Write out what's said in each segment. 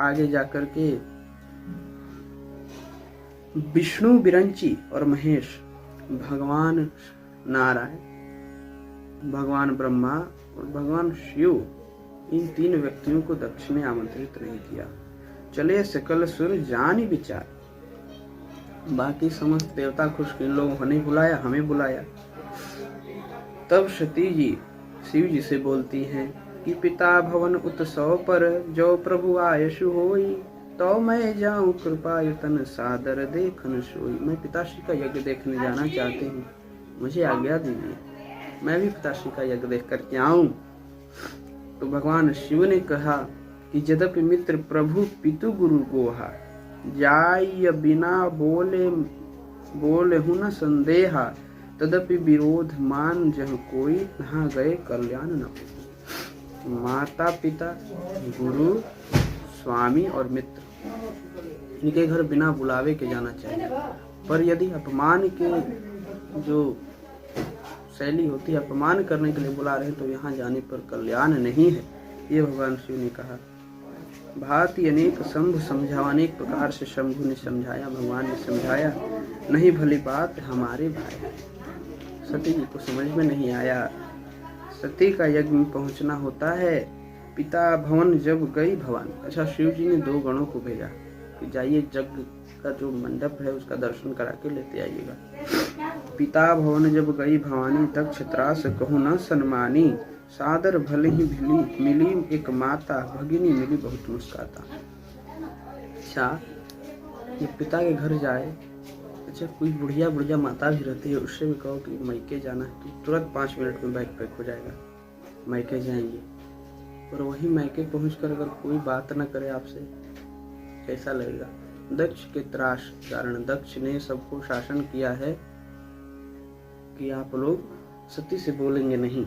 आगे जाकर के विष्णु, विरंची और महेश, भगवान नारायण, भगवान ब्रह्मा और भगवान शिव, इन 3 व्यक्तियों को दक्ष ने आमंत्रित नहीं किया। चले सकल सुर जानी विचार, बाकी समस्त देवता खुश, इन लोगों को नहीं बुलाया, हमें बुलाया। तब सती जी शिव जी से बोलती हैं कि पिता भवन उत्सव पर जो प्रभु आयशु होई, तो मैं जाऊं कृपा यतन सादर देखन सोई। मैं पिताश्री का यज्ञ देखने जाना चाहती हूँ, मुझे आज्ञा दीजिए, मैं भी पिताश्री का यज्ञ देख करके आऊं। तो भगवान शिव ने कहा कि यद्यपि मित्र प्रभु पितु गुरु गोहा, जाय बिना बोले हूँ न संदेहा, तदपि विरोध मान जह कोई, नहा गए कल्याण न हो। माता पिता, गुरु, स्वामी और मित्र, इनके घर बिना बुलावे के जाना चाहिए। पर यदि अपमान के जो शैली होती है, अपमान करने के लिए बुला रहे हैं, तो यहाँ जाने पर कल्याण नहीं है, ये भगवान शिव ने कहा। भांति अनेक शंभु समझावा, अनेक प्रकार से शंभु ने समझाया, भगवान ने समझाया, नहीं भली बात हमारे भाई। सती जी को समझ में नहीं आया। सती का यज्ञ में पहुंचना होता है। पिता भवन जब गई भवानी, अच्छा शिव जी ने 2 गणों को भेजा कि जाइए यज्ञ का जो मंडप है उसका दर्शन करा के लेते आइएगा। पिता भवन जब गई भवानी, दक्ष त्रास कहूँ न सन्मानी, सादर भले ही मिली एक माता, भगिनी मिली बहुत मुस्काता। अच्छा, ये पिता के घर जाए, अच्छा कोई बुढ़िया माता भी रहती है, उससे भी कहो कि मैके जाना है, तो तुरंत 5 मिनट में बैग पैक हो जाएगा, मैके जाएंगे। और वही मैके पहुंचकर अगर कोई बात न करे आपसे, कैसा लगेगा? दक्ष के त्रास कारण दक्ष ने सबको शासन किया है कि आप लोग सती से बोलेंगे नहीं।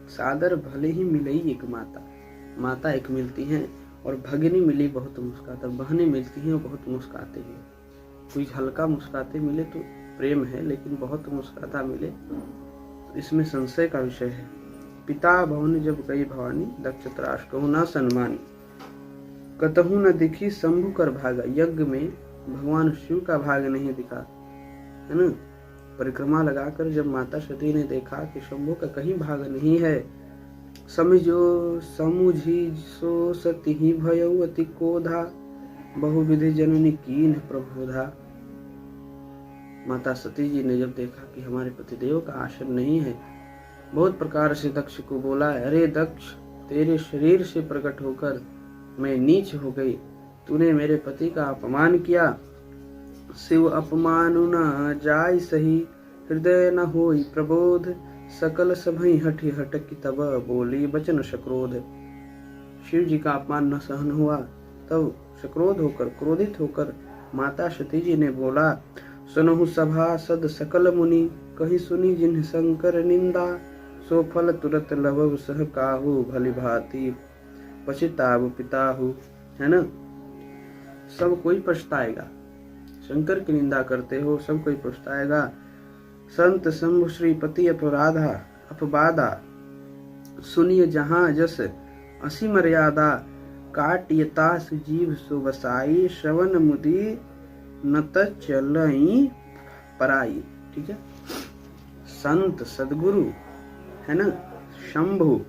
सादर भले ही मिलई एक माता एक मिलती हैं, और भगिनी मिली बहुत मुस्काता, बहनें मिलती हैं बहुत मुस्काते हैं। कोई हल्का मुस्काते मिले तो प्रेम है, लेकिन बहुत मुस्काता मिले तो इसमें संशय का विषय है। पिता भवन जब गई भवानी, दक्ष त्रास कहूँ न सन्मानी, कतहु न दिखी शंभु कर भागा। यज्ञ में भगवान शिव का भाग नहीं दिखा, है ना। परिक्रमा लगाकर जब माता सती ने देखा कि शंभु का कहीं भाग नहीं है, समझो समुझी सो सती ही भयउ अति कोधा, बहुविधि जननी कीन प्रबोधा। माता सती जी ने जब देखा कि हमारे पतिदेव का आश्रम नहीं है, बहुत प्रकार से दक्ष को बोला, अरे दक्ष, तेरे शरीर से प्रकट होकर मैं नीच हो गई, तूने मेरे पति का अपमान किया। शिव अपमानु न जाय सही, हृदय न होई प्रबोध, सकल सभई हठी हटकी तब बोली बचन सक्रोध। शिव जी का अपमान न सहन हुआ, तब सक्रोध होकर, क्रोधित होकर माता सती जी ने बोला, सुनहु सभा सद सकल मुनि, कही सुनी जिन्ह शंकर निंदा, सो फल तुरत लभव सह काहू, भली भांति पछिताव पिताहु। है ना, सब कोई पछताएगा, शंकर की निंदा करते हो, सब कोई पछताएगा। संत शंभु श्रीपति अपबादा, सुनिय जहां जस असी मर्यादा, काटियतास जीव सो बसाई, श्रवण मुदि नत चलई पराई। ठीक है, संत सदगुरु, है ना, शंभु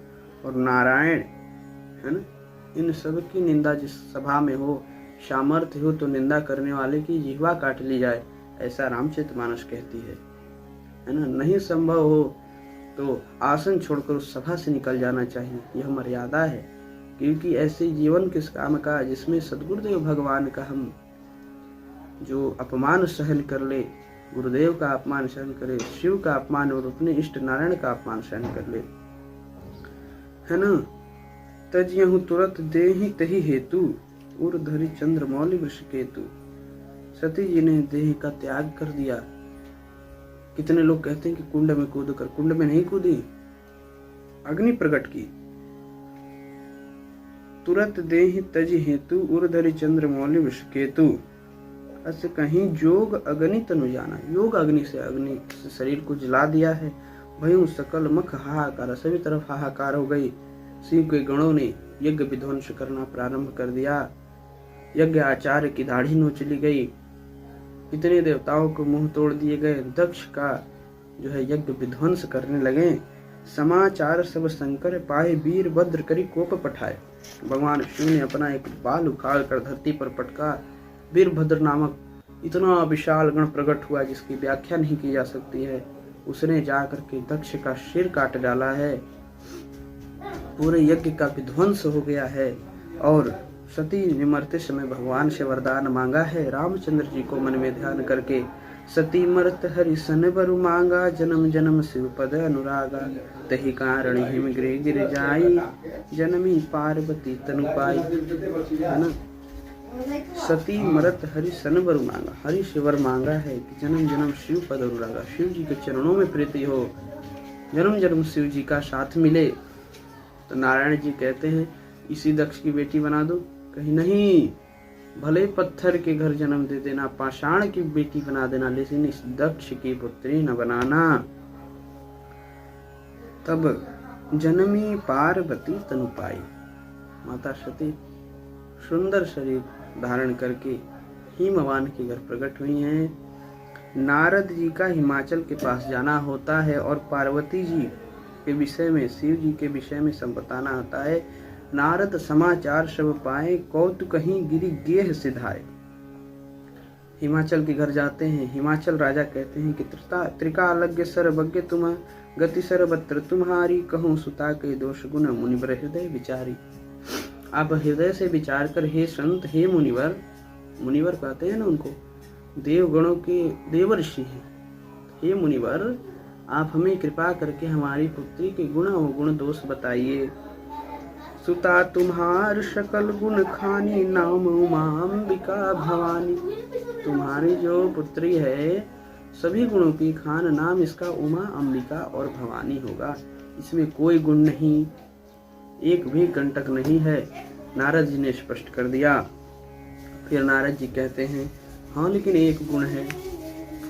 और नारायण, है ना, इन सब की निंदा जिस सभा में हो, सामर्थ्य हो तो निंदा करने वाले की जिह्वा काट ली जाए, ऐसा रामचरितमानस कहती है ना। नहीं संभव हो तो आसन छोड़कर उस सभा से निकल जाना चाहिए, यह मर्यादा है। क्योंकि ऐसे जीवन किस काम का जिसमें सदगुरुदेव भगवान का हम जो अपमान सहन कर ले, गुरुदेव का अपमान सहन करे, शिव का अपमान और अपने इष्ट नारायण का अपमान सहन कर ले, है ना। तजयहु तुरत देहि तहि हेतु, उर धरि चंद्र मौलि वृष केतु। सती जी ने देह का त्याग कर दिया। कितने लोग कहते हैं कि कुंड में कूद कर, कुंड में नहीं कूदी, अग्नि प्रकट की। तुरत देहि तजि हेतु, उर धरि चंद्र मौलि वृष केतु। अस कहीं जोग अग्नि तनु जाना, योग अग्नि से शरीर को जला दिया है। भयउ सकल मख हाहाकार, सभी तरफ हाहाकार हो गई। शिव के गणों ने यज्ञ विध्वंस करना प्रारंभ कर दिया। यज्ञ आचार्य की दाढ़ी नोच ली गई, कितने देवताओं को मुंह तोड़ दिए गए, दक्ष का जो है यज्ञ विध्वंस करने लगे। समाचार सब शंकर पाए, वीर भद्र करी कोप पठाए। भगवान शिव ने अपना एक बाल उखाड़ कर धरती पर पटका। वीरभद्र नामक इतना विशाल गण प्रकट हुआ जिसकी व्याख्या नहीं की जा सकती है। उसने जाकर के दक्ष का सिर काट डाला है, पूरे यज्ञ का विध्वंस हो गया है। और सती ने मरते समय भगवान से वरदान मांगा है। रामचंद्र जी को मन में ध्यान करके सती मरत हरि सन बरु मांगा, जन्म जन्म शिव पद अनुरागा, तही कारण हिम गिर गिर जाई, जनमी पार्वती तनु पाई। है ना, सती मरत हरि सन वर मांगा, हरि से वर मांगा है कि जन्म जन्म शिव पद अनुरागा, शिव जी के चरणों में प्रीति हो, जन्म जन्म शिव जी का साथ मिले। तो नारायण जी कहते हैं इसी दक्ष की बेटी बना दो। कहीं नहीं, भले पत्थर के घर जन्म दे देना, पाषाण की बेटी बना देना, लेकिन इस दक्ष की पुत्री न बनाना। तब जनमी पार्वती तनु पाई, माता सती सुंदर शरीर धारण करके हिमवान के घर प्रकट हुई हैं। नारद जी का हिमाचल के पास जाना होता है और पार्वती जी के विषय में, शिव जी के विषय में सब बताना होता है। नारद समाचार सब पाए, कौतुक कहीं गिरी गेह सिधाए। हिमाचल के घर जाते हैं। हिमाचल राजा कहते हैं कि त्रिकालज्ञ सर्वज्ञ तुम, गति सर्वत्र तुम्हारी, कहूँ सुता के दोष गुण मुनिवर हृदय विचारी। आप हृदय से विचार कर हे संत, हे मुनिवर, मुनिवर कहते हैं ना उनको, देवगणों के देवर्षि हैं। हे मुनिवर, आप हमें कृपा करके हमारी पुत्री के गुण और गुण दोष बताइए। सुता तुम्हार सकल गुण खानी, नाम उमा अंबिका भवानी। तुम्हारी जो पुत्री है सभी गुणों की खान, नाम इसका उमा अंबिका और भवानी होगा। इसमें कोई गुण नहीं, एक भी कंटक नहीं है। नारद जी ने स्पष्ट कर दिया। फिर नारद जी कहते हैं हाँ लेकिन एक गुण है।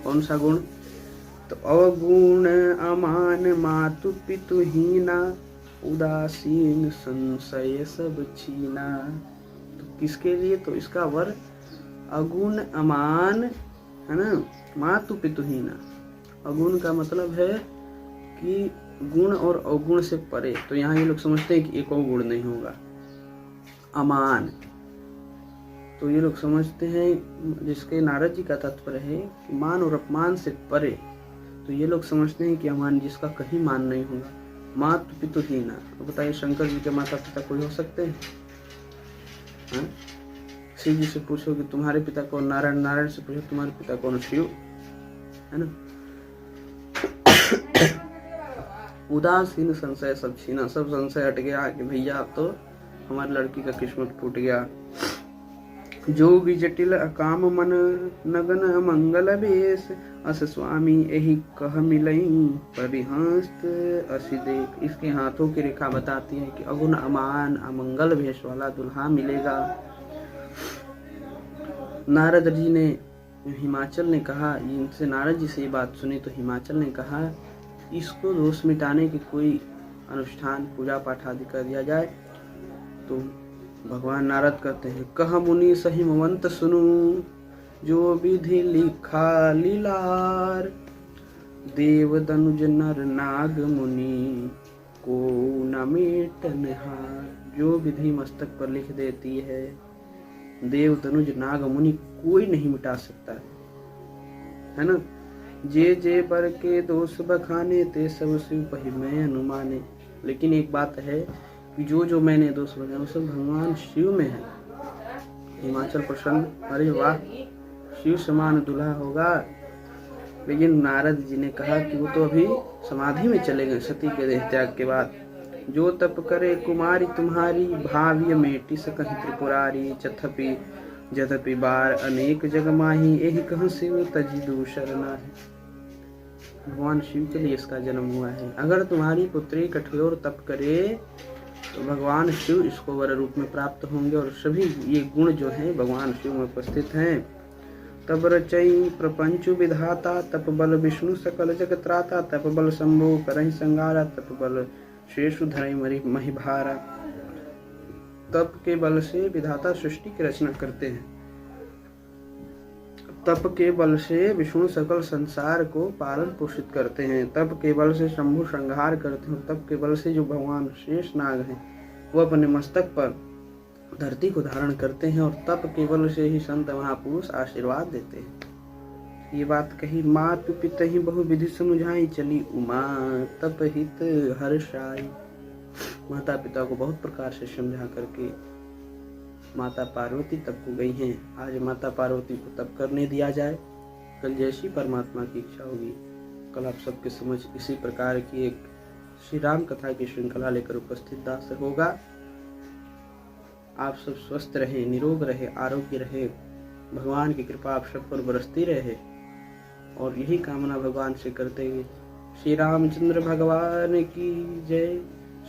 कौन सा गुण? तो अवगुण अमान मातु पितु हीना, उदासीन संशय सब छीना। तो किसके लिए? तो इसका वर अगुण अमान है ना, मातु पितु हीना। अगुण का मतलब है कि गुण और अवगुण से परे। तो यहाँ ये लोग समझते हैं कि एक और गुण नहीं होगा। अमान, तो ये लोग समझते हैं, जिसके नारद जी का तात्पर्य है कि मान और अपमान से परे। तो ये लोग समझते हैं कि अमान जिसका कहीं मान नहीं होगा। मातु पितु हीना, तो बताइए शंकर जी के माता पिता कोई हो सकते हैं? शिव जी से पूछो कि तुम्हारे पिता कौन? नारायण। नारायण से पूछो तुम्हारे पिता कौन? शिव, है ना। उदासीन संशय सब छीना, सब संशय हट गया कि भैया अब तो हमारी लड़की का किस्मत फूट गया। जो भी जटिल अकाम मन, नगन मंगल बेश, अस स्वामी यही कह मिलई, परिहंस्त असी देख। इसके हाथों की रेखा बताती है कि अगुण अमान अमंगल भेष वाला दुल्हा मिलेगा। नारद जी ने, हिमाचल ने कहा, इनसे नारद जी से ये बात सुनी तो हिमाचल ने कहा इसको दोष मिटाने की कोई अनुष्ठान पूजा पाठ आदि कर दिया जाए। तो भगवान नारद कहते हैं कह मुनि सहिमवंत सुनु, जो विधि लिखा लीलार, देव दनुज नर नाग मुनि, को न मेटन हार। जो विधि मस्तक पर लिख देती है देव दनुज नाग मुनि कोई नहीं मिटा सकता है ना। जे जे बर के दोष बखाने, ते सब शिव पहि मैं अनुमाने। लेकिन एक बात है कि जो मैंने दोष बनाया वो सब भगवान शिव में है। हिमाचल प्रसन्न, अरे वाह शिव समान दूल्हा होगा। लेकिन नारद जी ने कहा कि वो तो अभी समाधि में चले गए सती के देह त्याग के बाद। जो तप करे कुमारी तुम्हारी, भाव्य मेटी सकहि त्रिपुरारी, चथपि जथपि बार अनेक जग माही, यही कह शिव तजी दूसर नाही। भगवान शिव के लिए इसका जन्म हुआ है। अगर तुम्हारी पुत्री कठोर तप करे तो भगवान शिव इसको वर रूप में प्राप्त होंगे। और सभी ये गुण जो हैं भगवान शिव में उपस्थित हैं। तब रचई प्रपंच विधाता, तप बल विष्णु सकल जगत त्राता, तप बल शंभु करहि संगारा, तप बल शेषु धरई मरि महिभारा। तप के बल से विधाता सृष्टि की रचना करते हैं। तप के बल से विष्णु सकल संसार को पालन पोषित करते हैं। तप के बल से शंभु संहार करते हैं। तप के बल से जो भगवान शेष नाग हैं वो अपने मस्तक पर धरती को धारण करते हैं और तप के बल से ही संत महापुरुष आशीर्वाद देते हैं। ये बात कही, मातु पिता ही बहु विधि समझाई, चली उमा तप हित हर्षाई। माता पिता को बहुत प्रकार से समझा करके माता पार्वती तप को गई हैं। आज माता पार्वती को तप करने दिया जाए, कल जैसी परमात्मा की इच्छा होगी। कल आप सबके समझ इसी प्रकार की एक श्री राम कथा की श्रृंखला लेकर उपस्थित दास होगा। आप सब स्वस्थ रहे, निरोग रहे, आरोग्य रहे, भगवान की कृपा आप सब पर बरसती रहे और यही कामना भगवान से करते हुए श्री रामचंद्र भगवान की जय,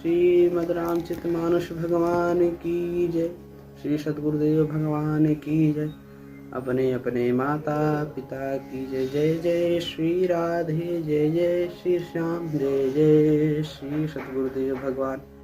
श्रीमद् रामचरित मानस भगवान की जय, श्री सद्गुरुदेव भगवान की जय, अपने अपने माता पिता की जय। जय जय श्री राधे, जय जय श्री श्याम, जय जय श्री सद्गुरुदेव भगवान।